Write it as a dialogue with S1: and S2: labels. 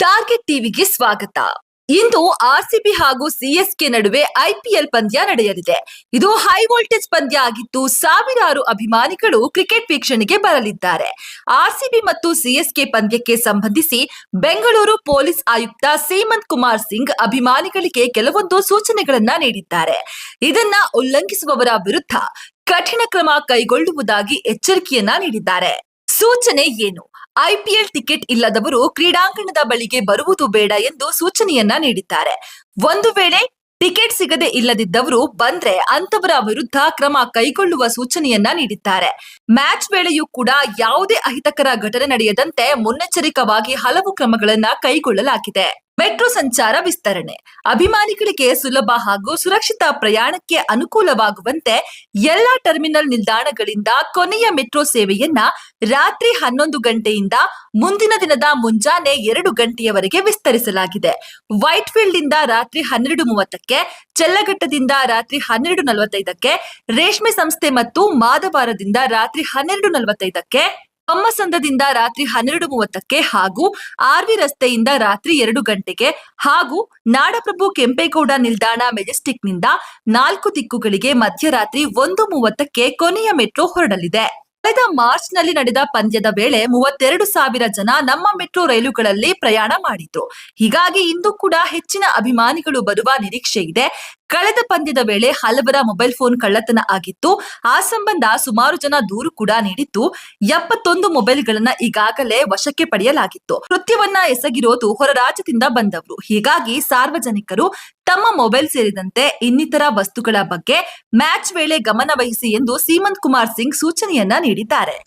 S1: Target ಟಿವಿಗೆ ಸ್ವಾಗತ. ಇಂದು RCB ಹಾಗೂ ಸಿಎಸ್ಕೆ ನಡುವೆ ಐಪಿಎಲ್ ಪಂದ್ಯ ನಡೆಯಲಿದೆ. ಇದು ಹೈ ವೋಲ್ಟೇಜ್ ಪಂದ್ಯ ಆಗಿದ್ದು ಸಾವಿರಾರು ಅಭಿಮಾನಿಗಳು ಕ್ರಿಕೆಟ್ ವೀಕ್ಷಣೆಗೆ ಬರಲಿದ್ದಾರೆ. ಆರ್ಸಿಬಿ ಮತ್ತು ಸಿಎಸ್ಕೆ ಪಂದ್ಯಕ್ಕೆ ಸಂಬಂಧಿಸಿ ಬೆಂಗಳೂರು ಪೊಲೀಸ್ ಆಯುಕ್ತ ಸೀಮಂತ್ ಕುಮಾರ್ ಸಿಂಗ್ ಅಭಿಮಾನಿಗಳಿಗೆ ಕೆಲವೊಂದು ಸೂಚನೆಗಳನ್ನ ನೀಡಿದ್ದಾರೆ. ಇದನ್ನ ಉಲ್ಲಂಘಿಸುವವರ ವಿರುದ್ಧ ಕಠಿಣ ಕ್ರಮ ಕೈಗೊಳ್ಳುವುದಾಗಿ ಎಚ್ಚರಿಕೆಯನ್ನ ನೀಡಿದ್ದಾರೆ. ಸೂಚನೆ ಏನು? ಐಪಿಎಲ್ ಟಿಕೆಟ್ ಇಲ್ಲದವರು ಕ್ರೀಡಾಂಗಣದ ಬಳಿಗೆ ಬರುವುದು ಬೇಡ ಎಂದು ಸೂಚನೆಯನ್ನ ನೀಡಿದ್ದಾರೆ. ಒಂದು ವೇಳೆ ಟಿಕೆಟ್ ಸಿಗದೆ ಇಲ್ಲದಿದ್ದವರು ಬಂದ್ರೆ ಅಂತವರ ವಿರುದ್ಧ ಕ್ರಮ ಕೈಗೊಳ್ಳುವ ಸೂಚನೆಯನ್ನ ನೀಡಿದ್ದಾರೆ. ಮ್ಯಾಚ್ ವೇಳೆಯೂ ಕೂಡ ಯಾವುದೇ ಅಹಿತಕರ ಘಟನೆ ನಡೆಯದಂತೆ ಮುನ್ನೆಚ್ಚರಿಕವಾಗಿ ಹಲವು ಕ್ರಮಗಳನ್ನ ಕೈಗೊಳ್ಳಲಾಗಿದೆ. ಮೆಟ್ರೋ ಸಂಚಾರ ವಿಸ್ತರಣೆ. ಅಭಿಮಾನಿಗಳಿಗೆ ಸುಲಭ ಹಾಗೂ ಸುರಕ್ಷಿತ ಪ್ರಯಾಣಕ್ಕೆ ಅನುಕೂಲವಾಗುವಂತೆ ಎಲ್ಲಾ ಟರ್ಮಿನಲ್ ನಿಲ್ದಾಣಗಳಿಂದ ಕೊನೆಯ ಮೆಟ್ರೋ ಸೇವೆಯನ್ನ ರಾತ್ರಿ 11 ಗಂಟೆಯಿಂದ ಮುಂದಿನ ದಿನದ ಮುಂಜಾನೆ 2 ಗಂಟೆಯವರೆಗೆ ವಿಸ್ತರಿಸಲಾಗಿದೆ. ವೈಟ್ ಫೀಲ್ಡ್ ಇಂದ ರಾತ್ರಿ 12:30ಕ್ಕೆ, ಚೆಲ್ಲಘಟ್ಟದಿಂದ ರಾತ್ರಿ 12:45ಕ್ಕೆ, ರೇಷ್ಮೆ ಸಂಸ್ಥೆ ಮತ್ತು ಮಾದವಾರದಿಂದ ರಾತ್ರಿ 12:45ಕ್ಕೆ, ಪಮ್ಮಸಂದದಿಂದ ರಾತ್ರಿ 12:30ಕ್ಕೆ ಹಾಗೂ ಆರ್ವಿ ರಸ್ತೆಯಿಂದ ರಾತ್ರಿ 2 ಗಂಟೆಗೆ ಹಾಗೂ ನಾಡಪ್ರಭು ಕೆಂಪೇಗೌಡ ನಿಲ್ದಾಣ ಮೆಜೆಸ್ಟಿಕ್ನಿಂದ 4 ದಿಕ್ಕುಗಳಿಗೆ ಮಧ್ಯರಾತ್ರಿ 1:30ಕ್ಕೆ ಕೊನೆಯ ಮೆಟ್ರೋ ಹೊರಡಲಿದೆ. ಕಳೆದ ಮಾರ್ಚ್ನಲ್ಲಿ ನಡೆದ ಪಂದ್ಯದ ವೇಳೆ 32,000 ಜನ ನಮ್ಮ ಮೆಟ್ರೋ ರೈಲುಗಳಲ್ಲಿ ಪ್ರಯಾಣ ಮಾಡಿದ್ರು. ಹೀಗಾಗಿ ಇಂದು ಕೂಡ ಹೆಚ್ಚಿನ ಅಭಿಮಾನಿಗಳು ಬರುವ ನಿರೀಕ್ಷೆ ಇದೆ. ಕಳೆದ ಪಂದ್ಯದ ವೇಳೆ ಹಲವರ ಮೊಬೈಲ್ ಫೋನ್ ಕಳ್ಳತನ ಆಗಿತ್ತು. ಆ ಸಂಬಂಧ ಸುಮಾರು ಜನ ದೂರು ಕೂಡ ನೀಡಿದ್ದು 71 ಮೊಬೈಲ್ಗಳನ್ನ ಈಗಾಗಲೇ ವಶಕ್ಕೆ ಪಡೆಯಲಾಗಿತ್ತು. ಕೃತ್ಯವನ್ನ ಎಸಗಿರೋದು ಹೊರ ರಾಜ್ಯದಿಂದ ಬಂದವರು. ಹೀಗಾಗಿ ಸಾರ್ವಜನಿಕರು ತಮ್ಮ ಮೊಬೈಲ್ ಸೇರಿದಂತೆ ಇನ್ನಿತರ ವಸ್ತುಗಳ ಬಗ್ಗೆ ಮ್ಯಾಚ್ ವೇಳೆ ಗಮನ ವಹಿಸಿ ಎಂದು ಸೀಮಂತ್ ಕುಮಾರ್ ಸಿಂಗ್ ಸೂಚನೆಯನ್ನ ನೀಡಿದ್ದಾರೆ.